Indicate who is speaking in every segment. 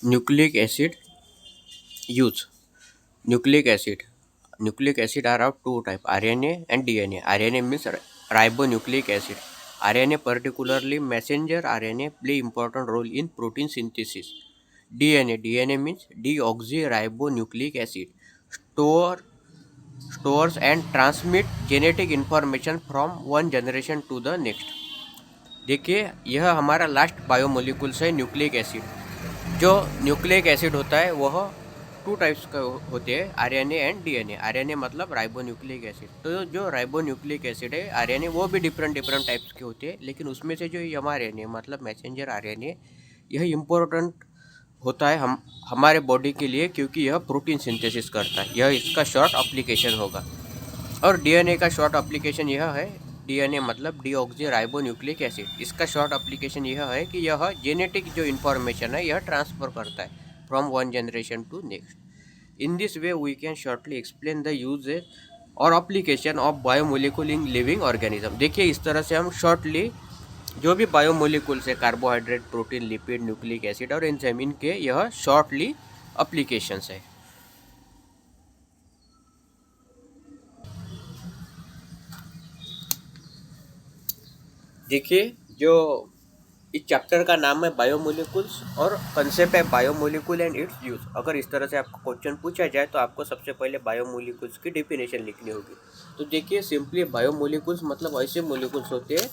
Speaker 1: Nucleic acid use. Nucleic acid. Nucleic acid are of two types, RNA and DNA. RNA means ribonucleic acid. RNA, particularly messenger RNA, play important role in protein synthesis. DNA means deoxyribonucleic acid. Store, stores and transmit genetic information from one generation to the next. देखिए यह हमारा last biomolecules है nucleic acid. जो nucleic acid होता है वह two types का होते हैं, आरएनए एंड डीएनए। आरएनए मतलब राइबोन्यूक्लिक एसिड। तो जो राइबोन्यूक्लिक एसिड है आरएनए वो भी डिफरेंट डिफरेंट टाइप्स के होते हैं, लेकिन उसमें से जो एमआरएनए मतलब मैसेंजर आरएनए यह इम्पोर्टेंट होता है हमारे बॉडी के लिए, क्योंकि यह प्रोटीन सिंथेसिस करता है। यह इसका शॉर्ट एप्लीकेशन होगा। और डीएनए का शॉर्ट एप्लीकेशन यह है, डीएनए मतलब डीऑक्सी राइबोन्यूक्लिक एसिड। इसका शॉर्ट एप्लीकेशन यह है कि यह जेनेटिक जो इन्फॉर्मेशन है यह ट्रांसफ़र करता है from one generation to next. In this way we can shortly explain the usages और application of biomolecule in living organism. देखिए इस तरह से हम शॉर्टली जो भी बायोमोलिकुल्स है, carbohydrate, protein, lipid, nucleic acid और एंजाइम, इनके यह शॉर्टली एप्लीकेशंस है। देखिए जो इस चैप्टर का नाम है बायोमोलिकुल्स और कंसेप्ट है बायोमोलिकुल एंड इट्स यूज। अगर इस तरह से आपको क्वेश्चन पूछा जाए तो आपको सबसे पहले बायोमोलिकुल्स की डेफिनेशन लिखनी होगी। तो देखिए सिंपली बायोमोलिकुल्स मतलब ऐसे मोलिकुल्स होते हैं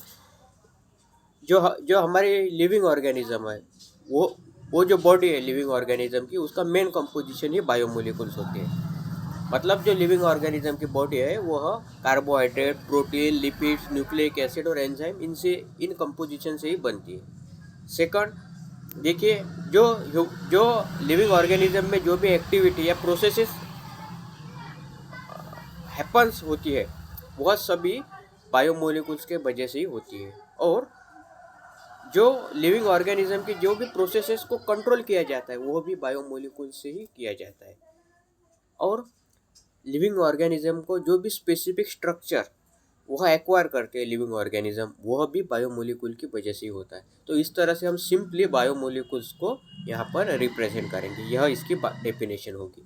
Speaker 1: जो हमारे लिविंग ऑर्गेनिज्म है, वो जो बॉडी है लिविंग ऑर्गेनिज्म की, उसका मेन कंपोजिशन ही बायोमोलिकुल्स होते हैं। मतलब जो लिविंग ऑर्गेनिज्म की बॉडी है वह carbohydrate, protein, lipids, nucleic acid और एंजाइम इनसे इन कंपोजिशन से ही बनती है। सेकंड देखिए जो लिविंग ऑर्गेनिज्म में जो भी एक्टिविटी या प्रोसेसेस हैपन्स होती है वह सभी बायोमोलिकुल्स के वजह से ही होती है। और जो लिविंग ऑर्गेनिज्म की जो भी प्रोसेसेस को कंट्रोल किया जाता है वह भी बायोमोलिकुल से ही किया जाता है। और लिविंग ऑर्गेनिज्म को जो भी स्पेसिफिक स्ट्रक्चर वह एक्वायर करते हैं लिविंग ऑर्गेनिज्म, वह भी बायोमोलिकुल की वजह से ही होता है। तो इस तरह से हम सिंपली बायोमोलिकुल्स को यहाँ पर रिप्रेजेंट करेंगे, यह इसकी डेफिनेशन होगी।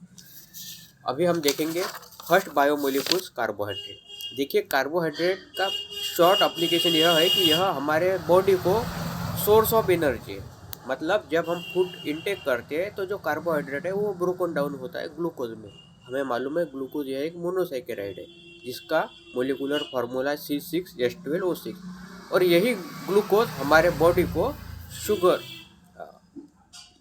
Speaker 1: अभी हम देखेंगे फर्स्ट बायोमोलिकुल्स कार्बोहाइड्रेट। देखिए कार्बोहाइड्रेट का शॉर्ट एप्लीकेशन यह है कि यह हमारे बॉडी को सोर्स ऑफ एनर्जी है। मतलब जब हम फूड इनटेक करते हैं तो जो कार्बोहाइड्रेट है वो ब्रोकन डाउन होता है ग्लूकोज में। हमें मालूम है ग्लूकोज यह एक मोनोसैकेराइड है जिसका मोलिकुलर फार्मूला C6H12O6। और यही ग्लूकोज हमारे बॉडी को शुगर,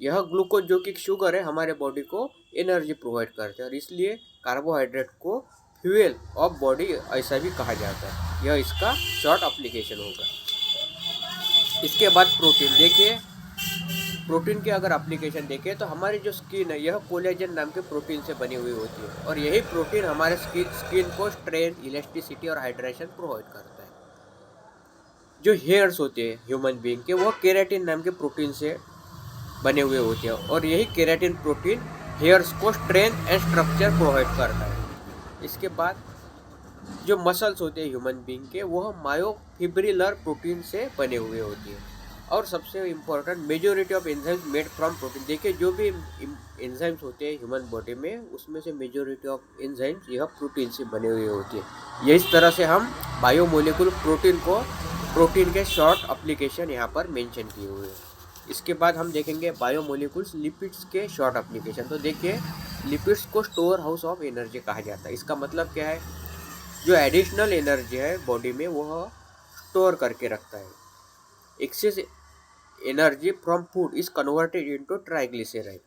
Speaker 1: यह ग्लूकोज जो कि शुगर है हमारे बॉडी को एनर्जी प्रोवाइड करते हैं। और इसलिए कार्बोहाइड्रेट को फ्यूल ऑफ बॉडी ऐसा भी कहा जाता है। यह इसका शॉर्ट एप्लीकेशन होगा। इसके बाद प्रोटीन। देखिए प्रोटीन के अगर एप्लीकेशन देखें तो हमारी जो स्किन है यह कोलेजन नाम के प्रोटीन से बनी हुई होती है। और यही प्रोटीन हमारे स्किन को स्ट्रेंथ, इलास्टिसिटी और हाइड्रेशन प्रोवाइड करता है। जो हेयर्स होते हैं ह्यूमन बीइंग के, वो केराटिन नाम के प्रोटीन से बने हुए होते हैं। और यही केराटिन प्रोटीन हेयर्स को स्ट्रेंथ एंड स्ट्रक्चर प्रोवाइड करता है। इसके बाद जो मसल्स होते हैं ह्यूमन बीइंग के, वह मायोफिब्रिलर प्रोटीन से बने हुए होते हैं। और सबसे important majority of enzymes made from protein. देखिए जो भी एंजाइम्स होते हैं ह्यूमन बॉडी में, उसमें से मेजोरिटी ऑफ एंजाइम्स यह प्रोटीन से बने हुए होती है। ये इस तरह से हम बायोमोलिकुल प्रोटीन के शॉर्ट एप्लीकेशन यहाँ पर मेंशन किए हुए हैं। इसके बाद हम देखेंगे बायोमोलिकुल्स लिपिड्स के शॉर्ट एप्लीकेशन। तो देखिए लिपिड्स को स्टोर हाउस ऑफ एनर्जी कहा जाता है। इसका मतलब क्या है, जो एडिशनल एनर्जी है बॉडी में वह स्टोर करके रखता है। Excess energy from food is converted into triglyceride.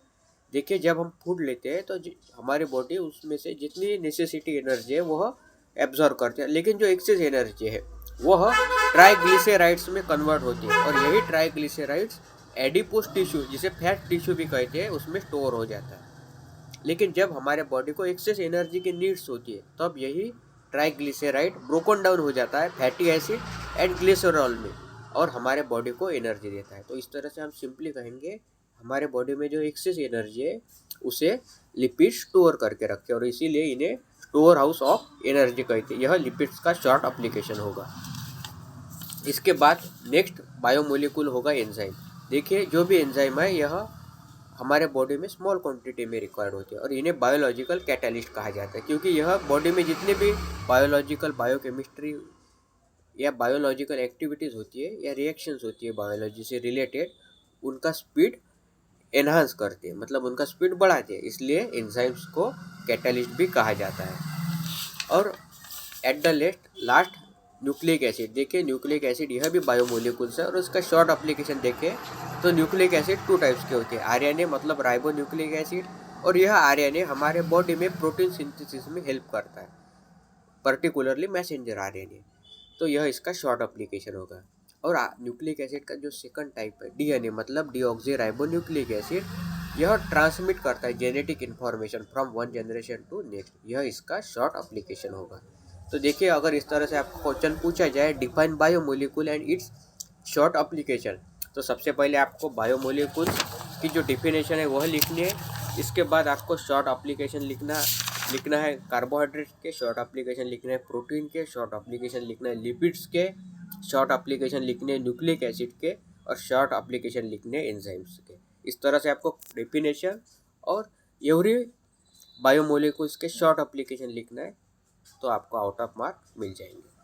Speaker 1: देखिए जब हम फूड लेते हैं तो हमारी बॉडी उसमें से जितनी नेसेसिटी एनर्जी है वह एब्जॉर्व करते हैं, लेकिन जो एक्सेस एनर्जी है वह ट्राइग्लिसराइड्स में कन्वर्ट होती है। और यही ट्राइग्लिसराइड्स एडिपोस टिश्यू, जिसे फैट टिश्यू भी कहते हैं, उसमें स्टोर हो जाता है। लेकिन जब हमारे बॉडी को एक्सेस एनर्जी की नीड्स होती है तब यही ट्राइग्लिसराइड ब्रोकन डाउन हो जाता है फैटी एसिड एंड ग्लिसरॉल में और हमारे बॉडी को एनर्जी देता है। तो इस तरह से हम सिंपली कहेंगे हमारे बॉडी में जो एक्सेस एनर्जी है उसे लिपिड स्टोर करके रखते हैं और इसीलिए इन्हें स्टोर हाउस ऑफ एनर्जी कहते हैं। यह लिपिड्स का शॉर्ट एप्लीकेशन होगा। इसके बाद नेक्स्ट बायोमोलिकुल होगा एंजाइम। देखिए जो भी एंजाइम है यह हमारे बॉडी में स्मॉल क्वांटिटी में रिक्वायर्ड होते हैं और इन्हें बायोलॉजिकल कैटलिस्ट कहा जाता है, क्योंकि यह बॉडी में जितने भी बायोलॉजिकल बायोकेमिस्ट्री या बायोलॉजिकल एक्टिविटीज़ होती है या रिएक्शंस होती है बायोलॉजी से रिलेटेड, उनका स्पीड एनहांस करते हैं, मतलब उनका स्पीड बढ़ाते हैं, इसलिए एंजाइम्स को कैटलिस्ट भी कहा जाता है। और at the last nucleic acid, देखिए न्यूक्लिक एसिड यह भी बायोमोलिकुल्स है और उसका शॉर्ट एप्लीकेशन देखें तो न्यूक्लिक एसिड 2 टाइप्स के होते हैं, आरएनए मतलब राइबो न्यूक्लिक एसिड, और यह आरएनए हमारे बॉडी में प्रोटीन सिंथेसिस में हेल्प करता है, पर्टिकुलरली मैसेंजर आरएनए, तो यह इसका शॉर्ट एप्लीकेशन होगा। और न्यूक्लिक एसिड का जो सेकंड टाइप है डीएनए मतलब डीऑक्सी राइबो न्यूक्लिक एसिड, यह ट्रांसमिट करता है genetic information from one generation to next, यह इसका शॉर्ट एप्लीकेशन होगा। तो देखिए अगर इस तरह से आपको क्वेश्चन पूछा जाए define biomolecule and it's short application, तो सबसे पहले आपको बायोमोलिक्यूल की जो डिफिनेशन है वह लिखनी है, इसके बाद आपको शॉर्ट एप्लीकेशन लिखना है कार्बोहाइड्रेट के, शॉर्ट एप्लीकेशन लिखना है प्रोटीन के, शॉर्ट एप्लीकेशन लिखना है लिपिड्स के, शॉर्ट एप्लीकेशन लिखने हैं न्यूक्लिक एसिड के, और शॉर्ट एप्लीकेशन लिखने हैं एंजाइम्स के। इस तरह से आपको डेफिनेशन और एवरी बायोमोलिक्यूल्स के शॉर्ट एप्लीकेशन लिखना है, तो आपको आउट ऑफ मार्क मिल जाएंगे।